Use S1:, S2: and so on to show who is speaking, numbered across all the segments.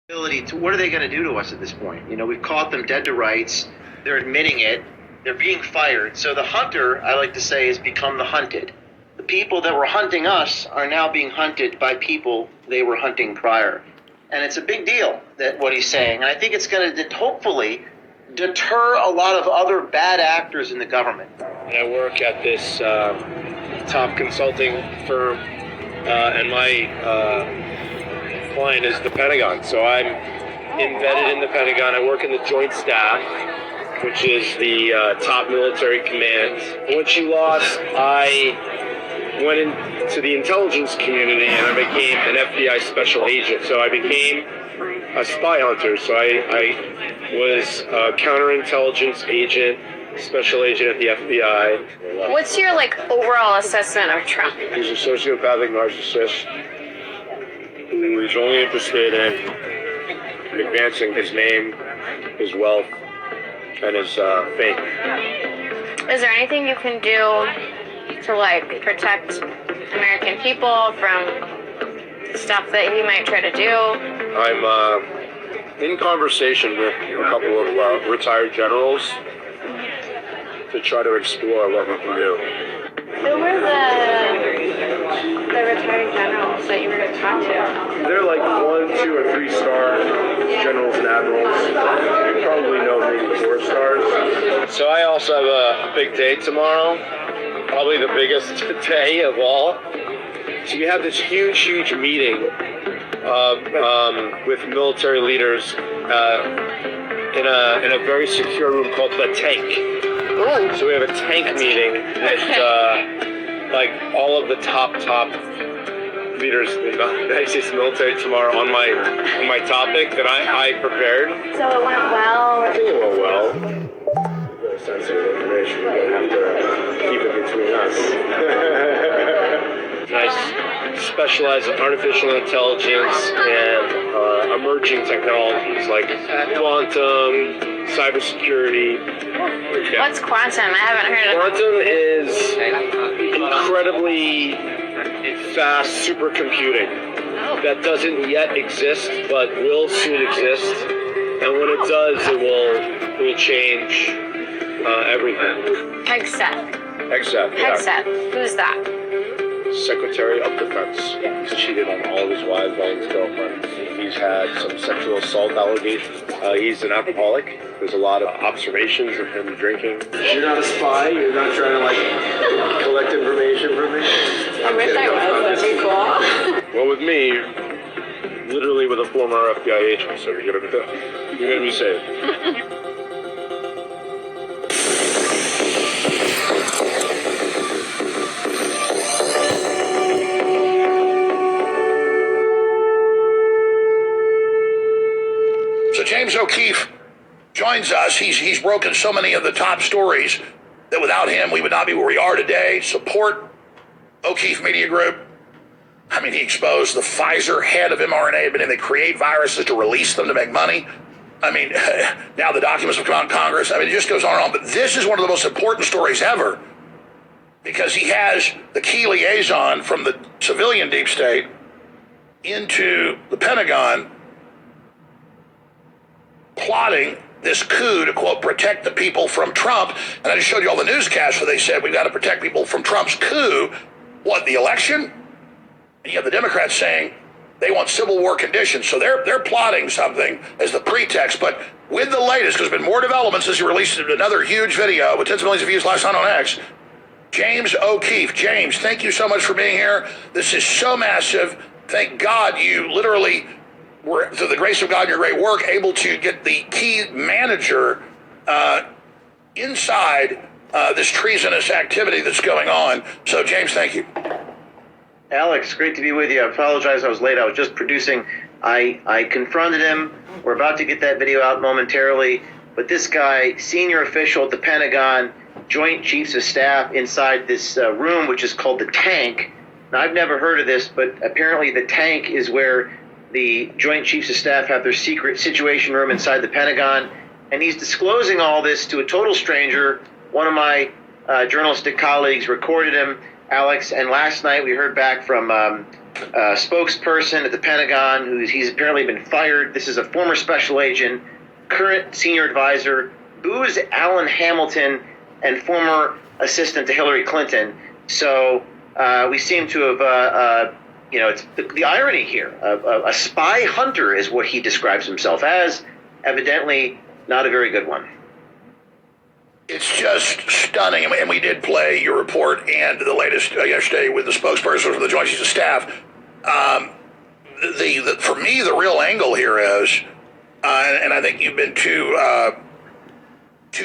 S1: What are they going to do to us at this point? We've caught them dead to rights. They're admitting it. They're being fired. So the hunter, I like to say, has become the hunted. The people that were hunting us are now being hunted by people they were hunting prior. And it's a big deal, that what he's saying. And I think it's going to hopefully deter a lot of other bad actors in the government.
S2: I work at this top consulting firm, and my client is the Pentagon. So I'm embedded in the Pentagon. I work in the Joint Staff, which is the top military command. When she lost, I went into the intelligence community and I became an FBI special agent. So I became a spy hunter. So I was a counterintelligence agent, special agent at the FBI.
S3: What's your overall assessment of Trump?
S2: He's a sociopathic narcissist who is only interested in advancing his name, his wealth, and his fame.
S3: Is there anything you can do to protect American people from stuff that he might try to do?
S2: I'm in conversation with a couple of retired generals to try to explore what we can do.
S3: Who were the retired generals that you were going to talk to?
S2: They're 1, 2, or 3-star generals and admirals. You probably know maybe 4 stars. So I also have a big day tomorrow, probably the biggest day of all. So we have this huge meeting with military leaders in a very secure room called the Tank. So we have a tank meeting with all of the top leaders in the United States military tomorrow on my topic that I prepared.
S3: So it went well?
S2: I think it went well. Very sensitive information. We're going to have to keep it between us. I specialize in artificial intelligence and emerging technologies like quantum, cybersecurity.
S3: Yeah. What's quantum? I haven't heard of it.
S2: Quantum is incredibly fast supercomputing that doesn't yet exist but will soon exist. And when it does, it will change everything.
S3: Hegseth.
S2: Yeah.
S3: Who's that?
S2: Secretary of Defense. He's cheated on all of his wives, all his girlfriends. He's had some sexual assault allegations. He's an alcoholic. There's a lot of observations of him drinking. You're not a spy? You're not trying to collect information from me?
S3: I wish I was. That'd be cool.
S2: Well, with me, literally with a former FBI agent, so you're gonna be safe.
S4: So James O'Keefe joins us. He's broken so many of the top stories that without him, we would not be where we are today. Support O'Keefe Media Group. I mean, he exposed the Pfizer head of mRNA, but they create viruses to release them to make money. I mean, now the documents have come out in Congress. I mean, it just goes on and on. But this is one of the most important stories ever because he has the key liaison from the civilian deep state into the Pentagon plotting this coup to, quote, protect the people from Trump. And I just showed you all the newscasts where they said we've got to protect people from Trump's coup. What, the election? And you have the Democrats saying they want civil war conditions. So they're plotting something as the pretext. But with the latest, because there's been more developments since he released another huge video with tens of millions of views last night on X, James O'Keefe. James, thank you so much for being here. This is so massive. Thank God you literally were, through the grace of God and your great work, able to get the key manager inside this treasonous activity that's going on. So, James, thank you.
S1: Alex, great to be with you. I apologize I was late. I was just producing. I confronted him. We're about to get that video out momentarily. But this guy, senior official at the Pentagon, Joint Chiefs of Staff inside this room, which is called the Tank. Now, I've never heard of this, but apparently the Tank is where the Joint Chiefs of Staff have their secret situation room inside the Pentagon, and he's disclosing all this to a total stranger. One of my journalistic colleagues recorded him, Alex. And last night we heard back from a spokesperson at the Pentagon he's apparently been fired. This is a former special agent, current senior advisor, booze Alan Hamilton, and former assistant to Hillary Clinton. So we seem to have, it's the irony here. A spy hunter is what he describes himself as, evidently not a very good one.
S4: It's just stunning. And we did play your report and the latest yesterday with the spokesperson for the Joint Chiefs of Staff. For me, the real angle here is, and I think you've been too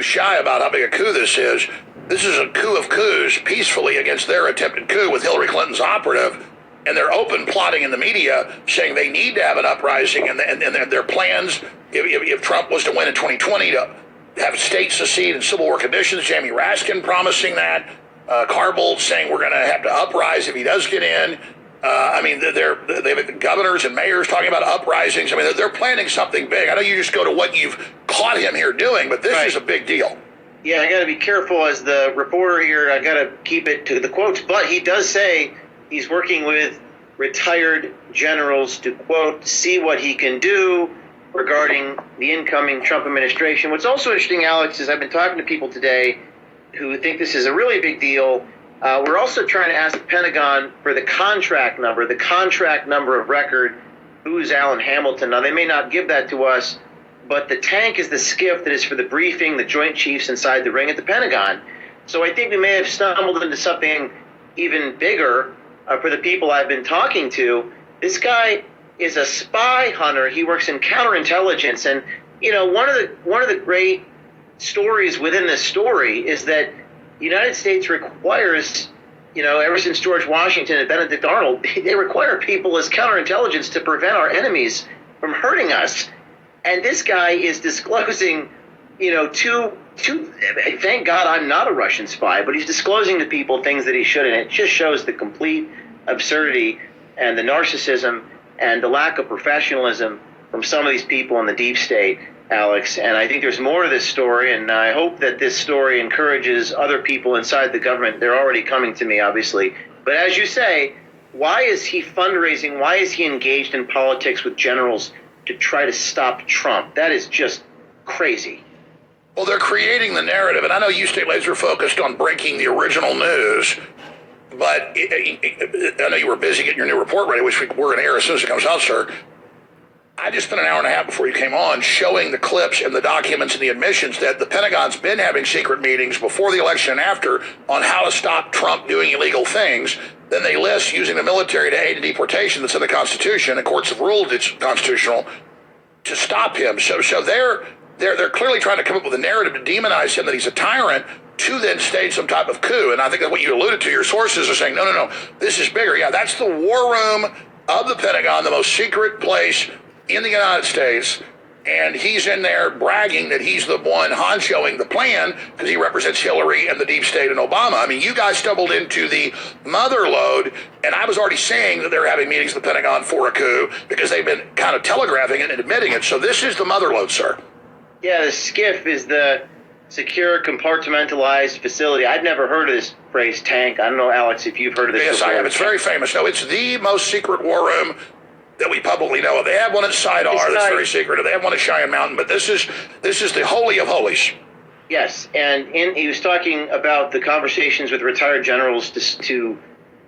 S4: shy about how big a coup this is. This is a coup of coups peacefully against their attempted coup with Hillary Clinton's operative. And they're open plotting in the media saying they need to have an uprising and their plans, if Trump was to win in 2020, to have states secede in Civil War conditions. Jamie Raskin promising that. Carbold saying we're going to have to uprise if he does get in. They have governors and mayors talking about uprisings. I mean, they're planning something big. I know you just go to what you've caught him here doing, but this is a big deal.
S1: Yeah, I got to be careful as the reporter here. I got to keep it to the quotes, but he does say he's working with retired generals to, quote, see what he can do regarding the incoming Trump administration. What's also interesting, Alex, is I've been talking to people today who think this is a really big deal. We're also trying to ask the Pentagon for the contract number of record. Who's Alan Hamilton? Now, they may not give that to us, but the tank is the skiff that is for the briefing, the Joint Chiefs inside the ring at the Pentagon. So I think we may have stumbled into something even bigger for the people I've been talking to. This guy is a spy hunter. He works in counterintelligence. And, one of the great stories within this story is that the United States requires, ever since George Washington and Benedict Arnold, they require people as counterintelligence to prevent our enemies from hurting us. And this guy is disclosing, thank God I'm not a Russian spy, but he's disclosing to people things that he shouldn't. It just shows the complete absurdity and the narcissism and the lack of professionalism from some of these people in the deep state, Alex. And I think there's more to this story, and I hope that this story encourages other people inside the government. They're already coming to me, obviously. But as you say, why is he fundraising? Why is he engaged in politics with generals to try to stop Trump? That is just crazy.
S4: Well, they're creating the narrative, and I know you stay laser focused on breaking the original news, but I know you were busy getting your new report ready, which we're going to air as soon as it comes out, sir. I just spent an hour and a half before you came on showing the clips and the documents and the admissions that the Pentagon's been having secret meetings before the election and after on how to stop Trump doing illegal things. Then they list using the military to aid in deportation that's in the Constitution, and courts have ruled it's constitutional, to stop him. So they're clearly trying to come up with a narrative to demonize him, that he's a tyrant, to then stage some type of coup. And I think that what you alluded to, your sources are saying, no, this is bigger. Yeah, that's the war room of the Pentagon, the most secret place in the United States. And he's in there bragging that he's the one honchoing the plan because he represents Hillary and the deep state and Obama. I mean, you guys stumbled into the mother lode, and I was already saying that they're having meetings at the Pentagon for a coup because they've been kind of telegraphing it and admitting it. So this is the mother lode, sir.
S1: Yeah, the SCIF is the Secure Compartmentalized Facility. I'd never heard of this phrase, tank. I don't know, Alex, if you've heard of this
S4: Yes,
S1: before.
S4: I have. It's very famous. No, it's the most secret war room that we publicly know of. They have one at Sidar that's very secret. They have one at Cheyenne Mountain, but this is the holy of holies.
S1: Yes, and he was talking about the conversations with retired generals to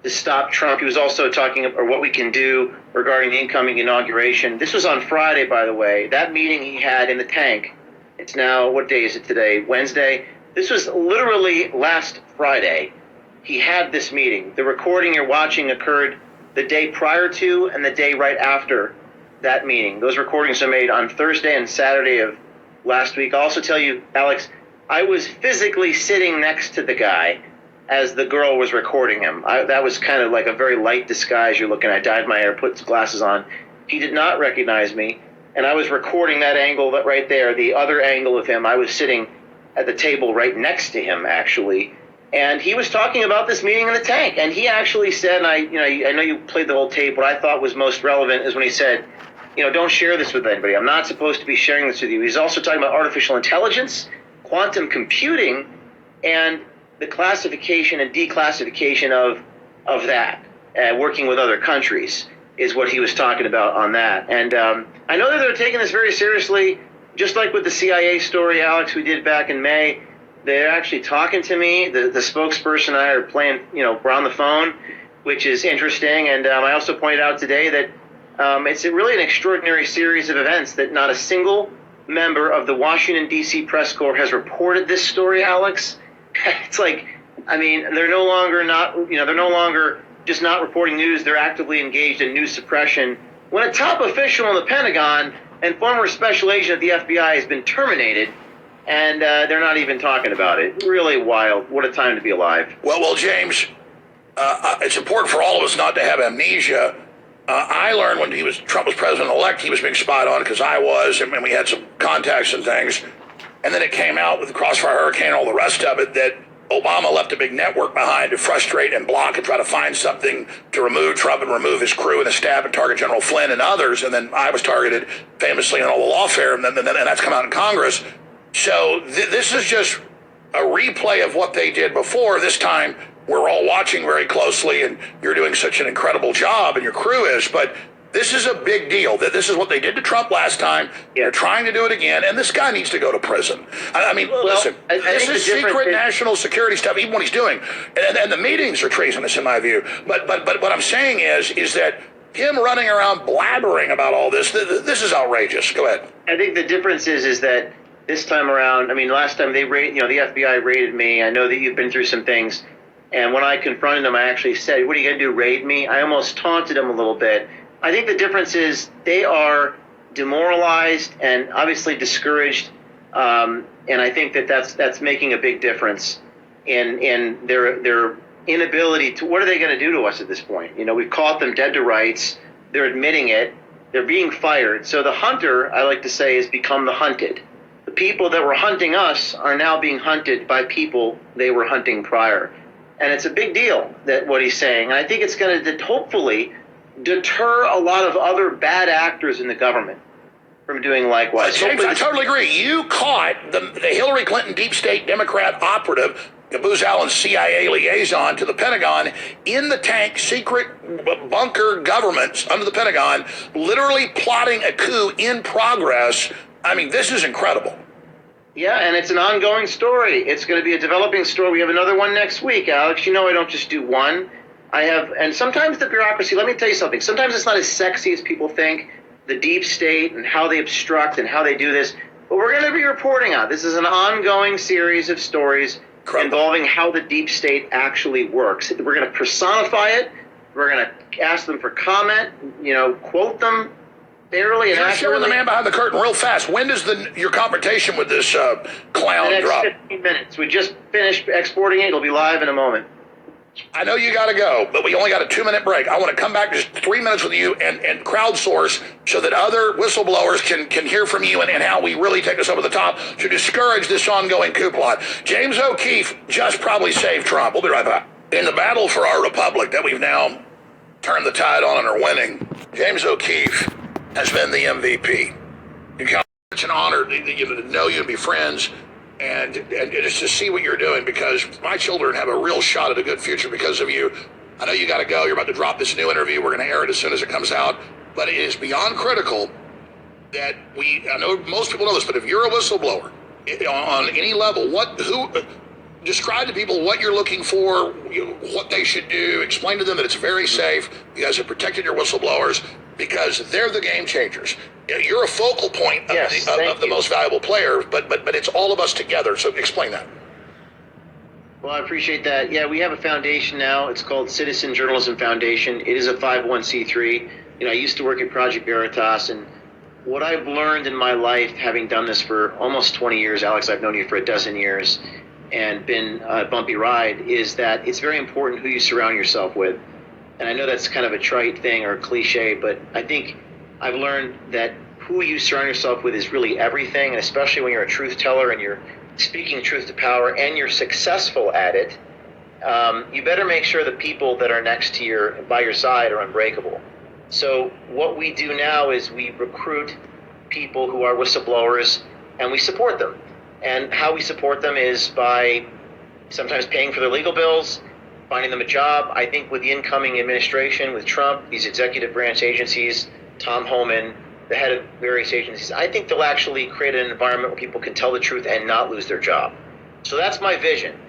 S1: stop Trump. He was also talking about what we can do regarding the incoming inauguration. This was on Friday, by the way. That meeting he had in the tank. It's now, what day is it today? Wednesday. This was literally last Friday. He had this meeting. The recording you're watching occurred the day prior to and the day right after that meeting. Those recordings are made on Thursday and Saturday of last week. I'll also tell you, Alex, I was physically sitting next to the guy as the girl was recording him. That was kind of like a very light disguise you're looking at. I dyed my hair, put glasses on. He did not recognize me, and I was recording that angle right there, the other angle of him. I was sitting at the table right next to him, actually. And he was talking about this meeting in the tank. And he actually said, and I know you played the whole tape, what I thought was most relevant is when he said, don't share this with anybody. I'm not supposed to be sharing this with you. He's also talking about artificial intelligence, quantum computing, and the classification and declassification of that, working with other countries is what he was talking about on that. And I know that they're taking this very seriously, just like with the CIA story, Alex, we did back in May. They're actually talking to me. The spokesperson and I are playing, we're on the phone, which is interesting. And I also pointed out today that it's really an extraordinary series of events that not a single member of the Washington, D.C. press corps has reported this story, Alex. It's like, I mean, they're no longer just not reporting news. They're actively engaged in news suppression. When a top official in the Pentagon and former special agent of the FBI has been terminated, and they're not even talking about it. Really wild. What a time to be alive.
S4: Well, James, it's important for all of us not to have amnesia. I learned when Trump was president-elect, he was being spied on because I was, and we had some contacts and things. And then it came out with the Crossfire Hurricane and all the rest of it that Obama left a big network behind to frustrate and block and try to find something to remove Trump and remove his crew and the staff and target General Flynn and others. And then I was targeted famously in all the lawfare, and that's come out in Congress. So this is just a replay of what they did before. This time we're all watching very closely, and you're doing such an incredible job, and your crew is. But this is a big deal. This is what they did to Trump last time. They're trying to do it again, and this guy needs to go to prison. I mean, listen, this is secret national security stuff, even what he's doing. And the meetings are treasonous in my view. But what I'm saying is that him running around blabbering about all this is outrageous. Go ahead.
S1: I think the difference is that this time around, I mean, last time the FBI raided me. I know that you've been through some things. And when I confronted him, I actually said, what are you going to do, raid me? I almost taunted him a little bit. I think the difference is they are demoralized and obviously discouraged. And I think that's making a big difference in their inability to, what are they going to do to us at this point? We've caught them dead to rights. They're admitting it. They're being fired. So the hunter, I like to say, has become the hunted. The people that were hunting us are now being hunted by people they were hunting prior. And it's a big deal, that what he's saying. And I think it's going to hopefully deter a lot of other bad actors in the government from doing likewise.
S4: James, I totally agree. You caught the Hillary Clinton deep state Democrat operative, Booz Allen's CIA liaison to the Pentagon, in the tank, secret bunker governments under the Pentagon, literally plotting a coup in progress. I mean, this is incredible.
S1: Yeah, and it's an ongoing story. It's going to be a developing story. We have another one next week, Alex. I don't just do one. And sometimes the bureaucracy, let me tell you something, sometimes it's not as sexy as people think, the deep state and how they obstruct and how they do this. But we're going to be reporting on. This is an ongoing series of stories involving how the deep state actually works. We're going to personify it. We're going to ask them for comment, quote them fairly and accurately.
S4: Showing the man behind the curtain real fast. When does your confrontation with this clown
S1: the next
S4: drop?
S1: 15 minutes. We just finished exporting it. It'll be live in a moment.
S4: I know you got to go, but we only got a 2-minute break. I want to come back just 3 minutes with you and crowdsource so that other whistleblowers can hear from you and how we really take us over the top to discourage this ongoing coup plot. James O'Keefe just probably saved Trump. We'll be right back. In the battle for our republic that we've now turned the tide on and are winning, James O'Keefe has been the MVP. It's an honor to know you and be friends. And just to see what you're doing, because my children have a real shot at a good future because of you. I know you got to go. You're about to drop this new interview. We're going to air it as soon as it comes out. But it is beyond critical that I know most people know this, but if you're a whistleblower on any level, describe to people what you're looking for, what they should do. Explain to them that it's very safe. You guys have protected your whistleblowers because they're the game changers. You're a focal point of the most valuable player, but it's all of us together. So explain that.
S1: Well, I appreciate that. Yeah, we have a foundation now. It's called Citizen Journalism Foundation. It is a 501c3. I used to work at Project Veritas, and what I've learned in my life, having done this for almost 20 years, Alex, I've known you for a dozen years, and been a bumpy ride, is that it's very important who you surround yourself with. And I know that's kind of a trite thing or a cliche, but I think I've learned that who you surround yourself with is really everything, and especially when you're a truth teller and you're speaking truth to power and you're successful at it, you better make sure the people that are next to by your side are unbreakable. So what we do now is we recruit people who are whistleblowers and we support them. And how we support them is by sometimes paying for their legal bills, finding them a job. I think with the incoming administration, with Trump, these executive branch agencies, Tom Homan, the head of various agencies, I think they'll actually create an environment where people can tell the truth and not lose their job. So that's my vision.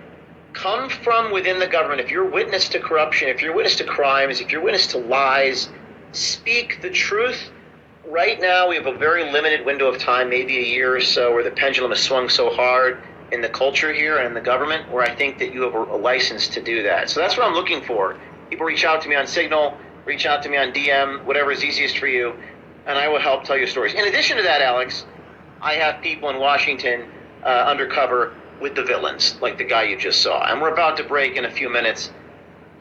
S1: Come from within the government. If you're witness to corruption, if you're witness to crimes, if you're witness to lies, speak the truth. Right now, we have a very limited window of time, maybe a year or so, where the pendulum has swung so hard in the culture here and in the government, where I think that you have a license to do that. So that's what I'm looking for. People reach out to me on Signal, reach out to me on DM, whatever is easiest for you, and I will help tell you stories. In addition to that, Alex, I have people in Washington undercover with the villains, like the guy you just saw. And we're about to break in a few minutes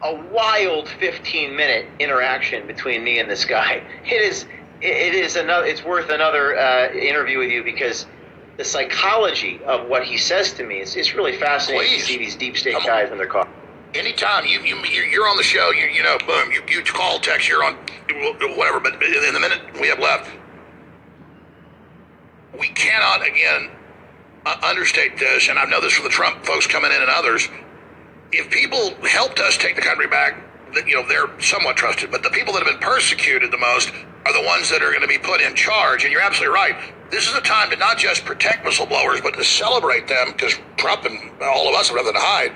S1: a wild 15-minute interaction between me and this guy. It's worth another interview with you, because the psychology of what he says to me is really fascinating.
S4: Please.
S1: To see these deep state guys when they're caught.
S4: Anytime you're on the show, boom, you call, text, you're on whatever. But in the minute we have left, we cannot again understate this, and I know this from the Trump folks coming in and others. If people helped us take the country back, they're somewhat trusted. But the people that have been persecuted the most are the ones that are going to be put in charge. And you're absolutely right. This is a time to not just protect whistleblowers, but to celebrate them, because Trump and all of us have nothing to hide.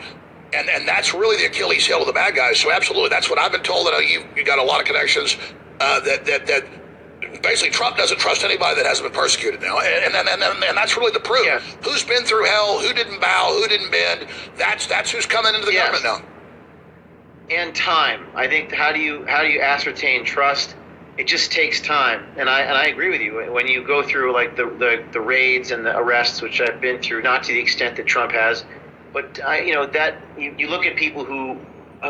S4: And that's really the Achilles heel of the bad guys. So absolutely, that's what I've been told. That you got a lot of connections that basically Trump doesn't trust anybody that hasn't been persecuted now. And that's really the proof.
S1: Yeah.
S4: Who's been through hell, who didn't bow, who didn't bend, that's who's coming into the government now.
S1: And time. I think how do you ascertain trust? It just takes time. And I agree with you. When you go through like the raids and the arrests, which I've been through, not to the extent that Trump has, but you look at people who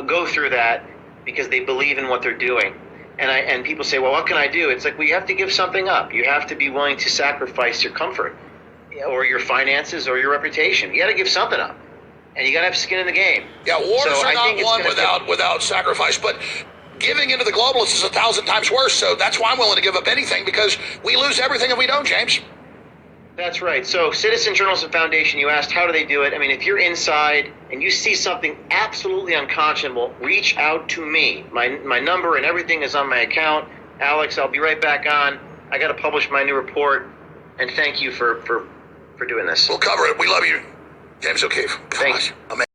S1: go through that because they believe in what they're doing. And people say, well, what can I do? It's like, well, you have to give something up. You have to be willing to sacrifice your comfort or your finances or your reputation. You got to give something up. And you got to have skin in the game.
S4: Yeah, wars are not won without sacrifice, but giving into the globalists is 1,000 times worse. So that's why I'm willing to give up anything, because we lose everything if we don't, James.
S1: That's right. So Citizen Journalism Foundation, you asked, how do they do it? I mean, if you're inside and you see something absolutely unconscionable, reach out to me. My number and everything is on my account. Alex, I'll be right back on. I got to publish my new report. And thank you for doing this.
S4: We'll cover it. We love you, James O'Keefe.
S1: Thanks.
S4: Amazing.